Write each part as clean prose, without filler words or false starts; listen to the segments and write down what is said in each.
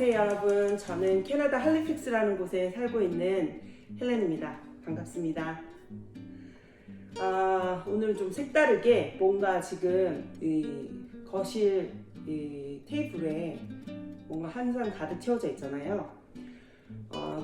안녕하세요 여러분. 저는 캐나다 할리팩스라는 곳에 살고 있는 헬렌입니다. 반갑습니다. 오늘 좀 색다르게 뭔가 지금 이 거실 이 테이블에 뭔가 한상 가득 채워져 있잖아요.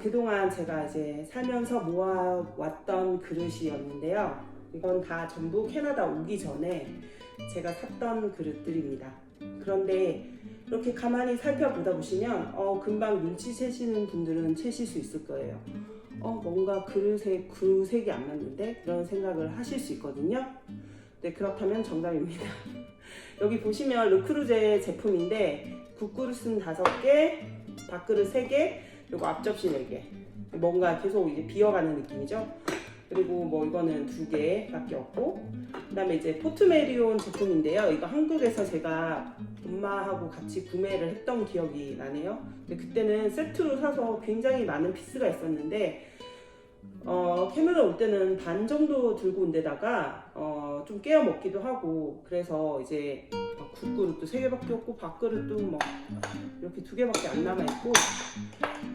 그동안 제가 이제 살면서 모아왔던 그릇이었는데요. 이건 다 전부 캐나다 오기 전에 제가 샀던 그릇들입니다. 그런데 이렇게 가만히 살펴보다 보시면 금방 눈치채시는 분들은 채실 수 있을 거예요. 뭔가 그릇에 그 색이 안 맞는데? 그런 생각을 하실 수 있거든요. 네, 그렇다면 정답입니다. 여기 보시면 르크루제 제품인데 국그릇은 5개, 밥그릇 3개, 그리고 앞접시 4개. 뭔가 계속 이제 비어가는 느낌이죠. 그리고 뭐 이거는 2개밖에 없고, 그 다음에 이제 포트메리온 제품인데요. 이거 한국에서 제가 엄마하고 같이 구매를 했던 기억이 나네요. 근데 그때는 세트로 사서 굉장히 많은 피스가 있었는데 캐나다 올 때는 반 정도 들고 온 데다가 좀 깨어 먹기도 하고, 그래서 이제 국그릇도 3개밖에 없고 밥그릇도 뭐 이렇게 2개밖에 안 남아있고,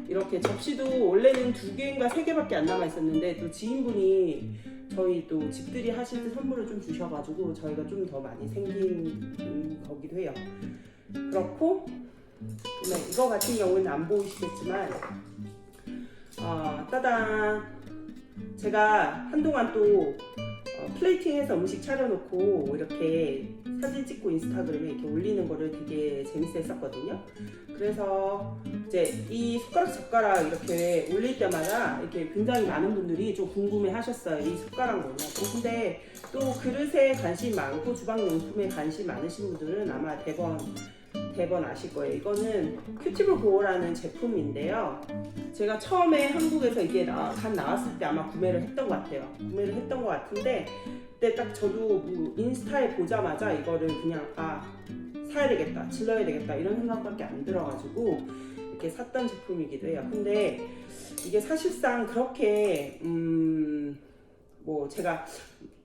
이렇게 접시도 원래는 2개인가 3개밖에 안 남아있었는데 또 지인분이 저희 또 집들이 하실 때 선물을 좀 주셔가지고 저희가 좀 더 많이 생긴 거기도 해요. 그렇고 이거 같은 경우는 안 보이시겠지만 따단, 제가 한동안 또 플레이팅해서 음식 차려놓고 이렇게 사진 찍고 인스타그램에 이렇게 올리는 거를 되게 재밌어 했었거든요. 그래서 이제 이 숟가락 젓가락 이렇게 올릴 때마다 이렇게 굉장히 많은 분들이 좀 궁금해 하셨어요. 이 숟가락 뭐냐고. 근데 또 그릇에 관심 많고 주방용품에 관심 많으신 분들은 아마 대번 아실 거예요. 이거는 큐티블 고어라는 제품인데요. 제가 처음에 한국에서 이게 나왔을 때 아마 구매를 했던 것 같아요. 구매를 했던 것 같은데 그때 딱 저도 인스타에 보자마자 이거를 그냥 사야 되겠다, 질러야 되겠다 이런 생각밖에 안 들어가지고 이렇게 샀던 제품이기도 해요. 근데 이게 사실상 그렇게 뭐 제가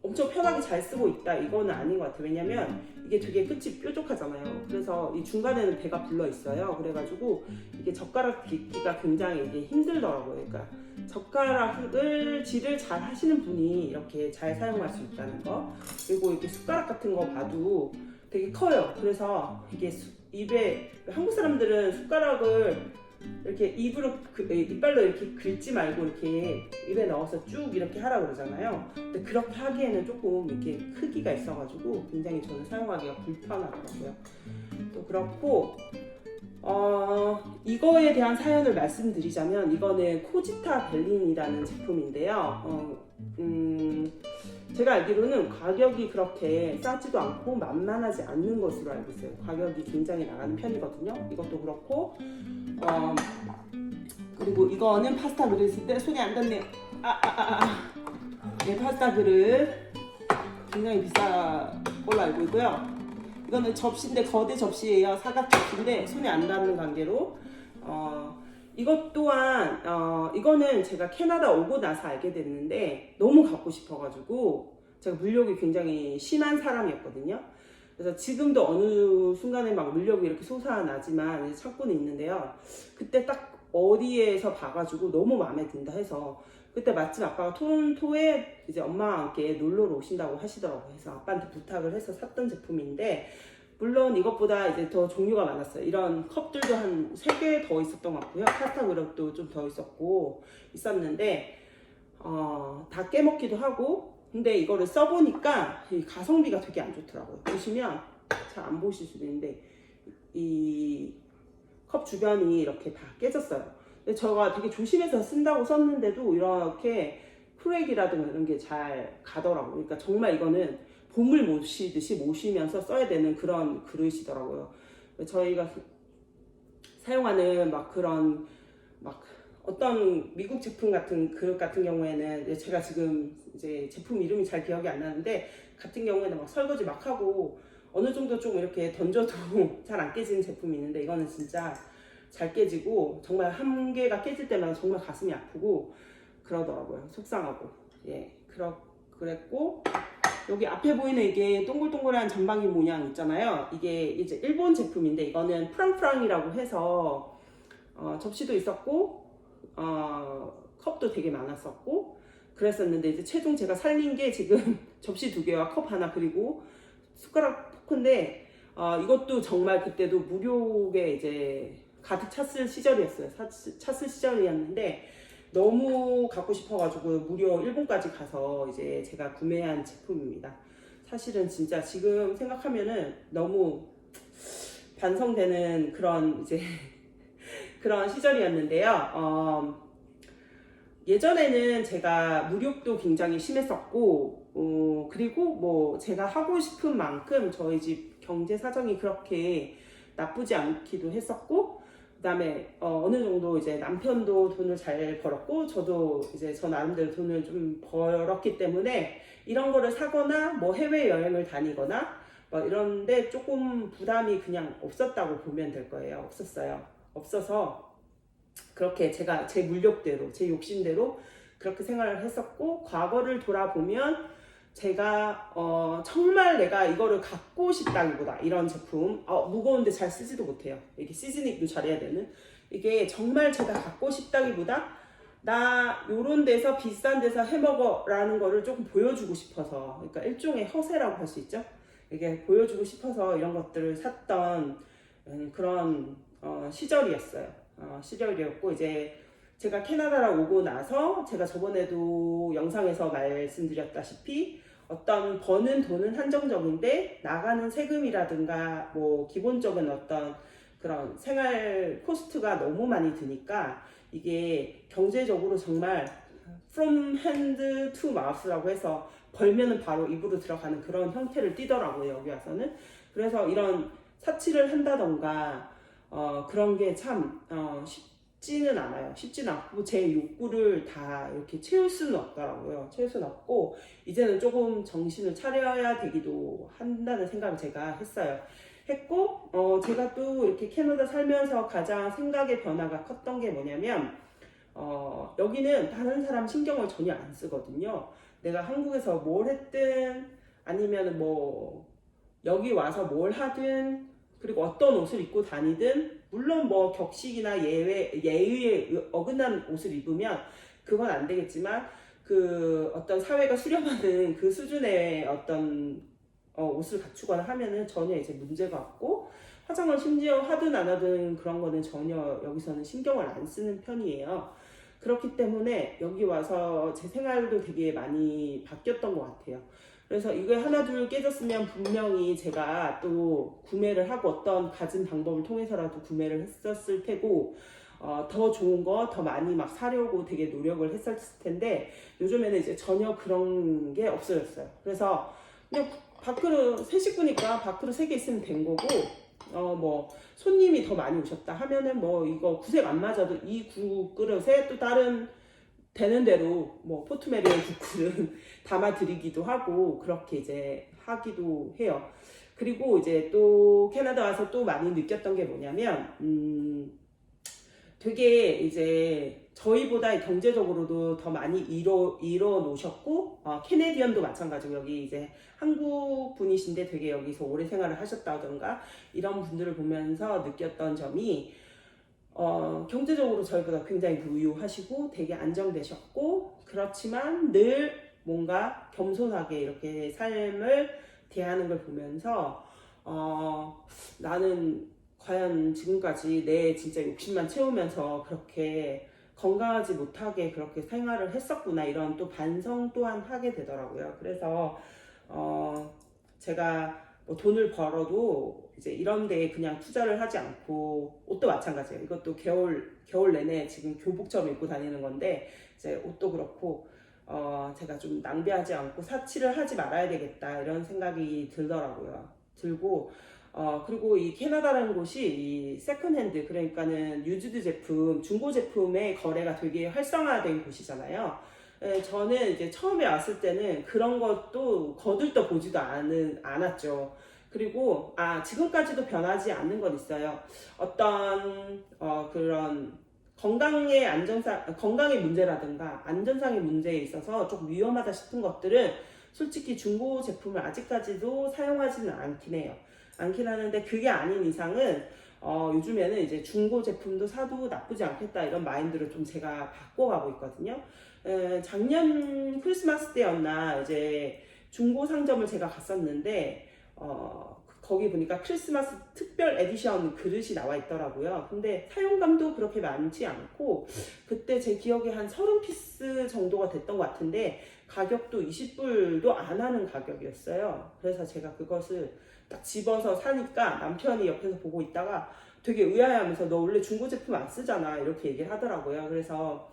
엄청 편하게 잘 쓰고 있다 이거는 아닌 것 같아요. 왜냐면 이게 되게 끝이 뾰족하잖아요. 그래서 이 중간에는 배가 불러 있어요. 그래가지고 이게 젓가락 딛기가 굉장히 이게 힘들더라고요. 그러니까 젓가락을 질을 잘 하시는 분이 이렇게 잘 사용할 수 있다는 거. 그리고 이렇게 숟가락 같은 거 봐도 되게 커요. 그래서 이게 입에, 한국 사람들은 숟가락을 이렇게 이빨로 이렇게 긁지 말고 이렇게 입에 넣어서 쭉 이렇게 하라 그러잖아요. 근데 그렇게 하기에는 조금 이렇게 크기가 있어가지고 굉장히 저는 사용하기가 불편하더라고요. 또 그렇고 이거에 대한 사연을 말씀드리자면, 이거는 코지타 벨린이라는 제품인데요. 제가 알기로는 가격이 그렇게 싸지도 않고 만만하지 않는 것으로 알고 있어요. 가격이 굉장히 나가는 편이거든요. 이것도 그렇고 그리고 이거는 파스타 그릇인데 손이 안 닿네요. 네, 파스타 그릇 굉장히 비싼 걸로 알고 있고요. 이거는 접시인데 거대 접시예요. 사각 접시인데 손이 안 닿는 관계로 이것 또한 이거는 제가 캐나다 오고 나서 알게 됐는데 너무 갖고 싶어가지고, 제가 물욕이 굉장히 심한 사람이었거든요. 그래서 지금도 어느 순간에 막 물욕이 이렇게 솟아나지만 이제 찾고는 있는데요. 그때 딱 어디에서 봐가지고 너무 마음에 든다 해서, 그때 마침 아빠가 토론토에 이제 엄마와 함께 놀러 오신다고 하시더라고요. 그래서 아빠한테 부탁을 해서 샀던 제품인데, 물론 이것보다 이제 더 종류가 많았어요. 이런 컵들도 한 3개 더 있었던 것 같고요. 파스타 그릇도 좀 더 있었는데 다 깨먹기도 하고. 근데 이거를 써보니까 이 가성비가 되게 안 좋더라고요. 보시면 잘 안 보실 수도 있는데 이 컵 주변이 이렇게 다 깨졌어요. 근데 제가 되게 조심해서 쓴다고 썼는데도 이렇게 크랙이라든가 이런 게 잘 가더라고요. 그러니까 정말 이거는 보물 모시듯이 모시면서 써야 되는 그런 그릇이더라고요. 저희가 사용하는 그런 어떤 미국 제품 같은 그릇 같은 경우에는, 제가 지금 이제 제품 이름이 잘 기억이 안 나는데, 같은 경우에는 설거지 막 하고 어느 정도 좀 이렇게 던져도 잘 안 깨지는 제품이 있는데, 이거는 진짜 잘 깨지고 정말 한 개가 깨질 때마다 정말 가슴이 아프고 그러더라고요. 속상하고. 예, 그랬고, 여기 앞에 보이는 이게 동글동글한 전방위 모양 있잖아요. 이게 이제 일본 제품인데, 이거는 프랑프랑이라고 해서 접시도 있었고 컵도 되게 많았었고 그랬었는데 이제 최종 제가 살린 게 지금 접시 2개와 컵 하나 그리고 숟가락 포크인데 이것도 정말 그때도 무료게 이제 가득 찼을 시절이었어요. 찼을 시절이었는데 너무 갖고 싶어가지고 무료 일본까지 가서 이제 제가 구매한 제품입니다. 사실은 진짜 지금 생각하면은 너무 반성되는 그런 이제 그런 시절이었는데요. 예전에는 제가 무력도 굉장히 심했었고, 그리고 뭐 제가 하고 싶은 만큼 저희 집 경제 사정이 그렇게 나쁘지 않기도 했었고, 그 다음에 어느 정도 이제 남편도 돈을 잘 벌었고, 저도 이제 저 나름대로 돈을 좀 벌었기 때문에 이런 거를 사거나 뭐 해외여행을 다니거나 뭐 이런데 조금 부담이 그냥 없었다고 보면 될 거예요. 없어서 그렇게 제가 제 물욕대로 제 욕심대로 그렇게 생활을 했었고 과거를 돌아보면 제가 정말 내가 이거를 갖고 싶다기보다 이런 제품 무거운데 잘 쓰지도 못해요. 이게 시즈닝도 잘해야 되는 이게 정말 제가 갖고 싶다기보다 나 요런 데서 비싼 데서 해먹어 라는 거를 조금 보여주고 싶어서 그러니까 일종의 허세라고 할 수 있죠. 이게 보여주고 싶어서 이런 것들을 샀던 그런 시절이었어요. 시절이었고 이제 제가 캐나다로 오고 나서 제가 저번에도 영상에서 말씀드렸다시피 어떤 버는 돈은 한정적인데 나가는 세금이라든가 뭐 기본적인 어떤 그런 생활 코스트가 너무 많이 드니까 이게 경제적으로 정말 from hand to mouth라고 해서 벌면은 바로 입으로 들어가는 그런 형태를 띠더라고요. 여기 와서는. 그래서 이런 사치를 한다던가 그런 게 참 쉽지는 않아요. 쉽지는 않고 제 욕구를 다 이렇게 채울 수는 없더라고요. 채울 수는 없고 이제는 조금 정신을 차려야 되기도 한다는 생각을 제가 했고 제가 또 이렇게 캐나다 살면서 가장 생각의 변화가 컸던 게 뭐냐면 여기는 다른 사람 신경을 전혀 안 쓰거든요. 내가 한국에서 뭘 했든 아니면 뭐 여기 와서 뭘 하든 그리고 어떤 옷을 입고 다니든 물론 뭐 격식이나 예의에 어긋난 옷을 입으면 그건 안 되겠지만 그 어떤 사회가 수렴하는 그 수준의 어떤 옷을 갖추거나 하면은 전혀 이제 문제가 없고 화장을 심지어 하든 안 하든 그런 거는 전혀 여기서는 신경을 안 쓰는 편이에요. 그렇기 때문에 여기 와서 제 생활도 되게 많이 바뀌었던 것 같아요. 그래서 이거 하나 둘 깨졌으면 분명히 제가 또 구매를 하고 어떤 가진 방법을 통해서라도 구매를 했었을 테고 더 좋은 거 더 많이 막 사려고 되게 노력을 했었을 텐데 요즘에는 이제 전혀 그런 게 없어졌어요. 그래서 그냥 밥그릇 세 식구니까 밥그릇 3개 있으면 된 거고 뭐 손님이 더 많이 오셨다 하면은 뭐 이거 구색 안 맞아도 이 국그릇에 또 다른 되는 대로 뭐 포트메리온 국물은 담아 드리기도 하고 그렇게 이제 하기도 해요. 그리고 이제 또 캐나다 와서 또 많이 느꼈던 게 뭐냐면 되게 이제 저희보다 경제적으로도 더 많이 이뤄 놓으셨고 캐네디언도 마찬가지고 여기 이제 한국 분이신데 되게 여기서 오래 생활을 하셨다던가 이런 분들을 보면서 느꼈던 점이 경제적으로 저희보다 굉장히 부유하시고 되게 안정되셨고 그렇지만 늘 뭔가 겸손하게 이렇게 삶을 대하는 걸 보면서 나는 과연 지금까지 내 진짜 욕심만 채우면서 그렇게 건강하지 못하게 그렇게 생활을 했었구나 이런 또 반성 또한 하게 되더라고요. 그래서 제가 뭐 돈을 벌어도 이제 이런 데에 그냥 투자를 하지 않고 옷도 마찬가지예요. 이것도 겨울 내내 지금 교복처럼 입고 다니는 건데 이제 옷도 그렇고 제가 좀 낭비하지 않고 사치를 하지 말아야 되겠다 이런 생각이 들더라고요. 들고 그리고 이 캐나다라는 곳이 이 세컨핸드 그러니까는 유즈드 제품, 중고 제품의 거래가 되게 활성화된 곳이잖아요. 저는 이제 처음에 왔을 때는 그런 것도 거들떠 보지도 않았죠. 그리고 지금까지도 변하지 않는 건 있어요. 어떤 그런 건강의 문제라든가 안전상의 문제에 있어서 조금 위험하다 싶은 것들은 솔직히 중고 제품을 아직까지도 사용하지는 않긴 해요. 않긴 하는데 그게 아닌 이상은 요즘에는 이제 중고 제품도 사도 나쁘지 않겠다 이런 마인드로 좀 제가 바꿔가고 있거든요. 작년 크리스마스 때였나 이제 중고 상점을 제가 갔었는데 거기 보니까 크리스마스 특별 에디션 그릇이 나와 있더라고요. 근데 사용감도 그렇게 많지 않고 그때 제 기억에 한 30피스 정도가 됐던 것 같은데 가격도 20불도 안 하는 가격이었어요. 그래서 제가 그것을 딱 집어서 사니까 남편이 옆에서 보고 있다가 되게 의아해하면서 너 원래 중고 제품 안 쓰잖아 이렇게 얘기를 하더라고요. 그래서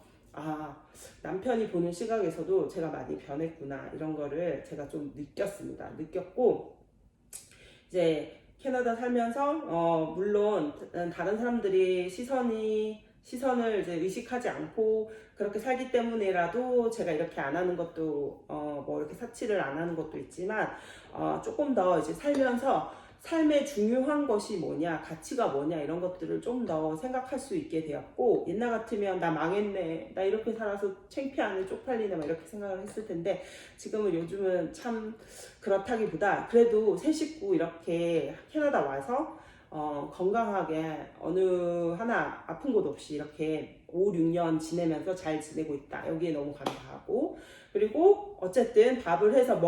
남편이 보는 시각에서도 제가 많이 변했구나 이런 거를 제가 좀 느꼈고 이제 캐나다 살면서 물론 다른 사람들이 시선을 이제 의식하지 않고 그렇게 살기 때문에라도 제가 이렇게 안 하는 것도 뭐 이렇게 사치를 안 하는 것도 있지만 조금 더 이제 살면서 삶의 중요한 것이 뭐냐, 가치가 뭐냐 이런 것들을 좀 더 생각할 수 있게 되었고 옛날 같으면 나 망했네, 나 이렇게 살아서 창피하네, 쪽팔리네 막 이렇게 생각을 했을 텐데 지금은 요즘은 참 그렇다기보다 그래도 새 식구 이렇게 캐나다 와서 건강하게 어느 하나 아픈 곳 없이 이렇게 5, 6년 지내면서 잘 지내고 있다. 여기에 너무 감사하고 그리고 어쨌든 밥을 해서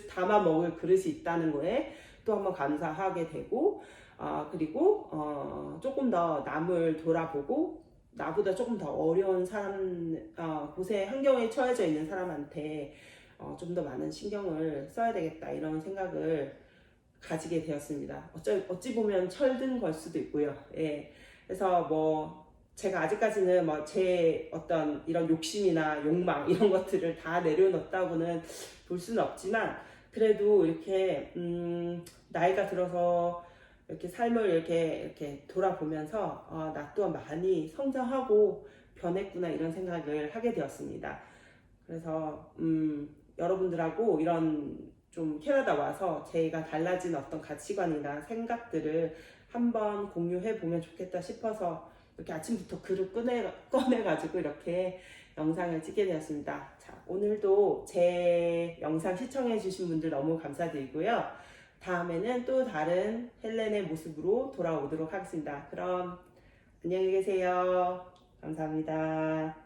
담아 먹을 그릇이 있다는 거에 또 한번 감사하게 되고 그리고 조금 더 남을 돌아보고 나보다 조금 더 어려운 사람 곳에 환경에 처해져 있는 사람한테 좀 더 많은 신경을 써야 되겠다 이런 생각을 가지게 되었습니다. 어찌 보면 철든 걸 수도 있고요. 예. 그래서 뭐 제가 아직까지는 뭐 제 어떤 이런 욕심이나 욕망 이런 것들을 다 내려놓았다고는 볼 수는 없지만 그래도 이렇게 나이가 들어서 이렇게 삶을 이렇게 돌아보면서 나 또한 많이 성장하고 변했구나 이런 생각을 하게 되었습니다. 그래서 여러분들하고 이런 좀 캐나다 와서 제가 달라진 어떤 가치관이나 생각들을 한번 공유해 보면 좋겠다 싶어서 이렇게 아침부터 그릇 꺼내가지고 이렇게 영상을 찍게 되었습니다. 자, 오늘도 제 영상 시청해 주신 분들 너무 감사드리고요. 다음에는 또 다른 헬렌의 모습으로 돌아오도록 하겠습니다. 그럼 안녕히 계세요. 감사합니다.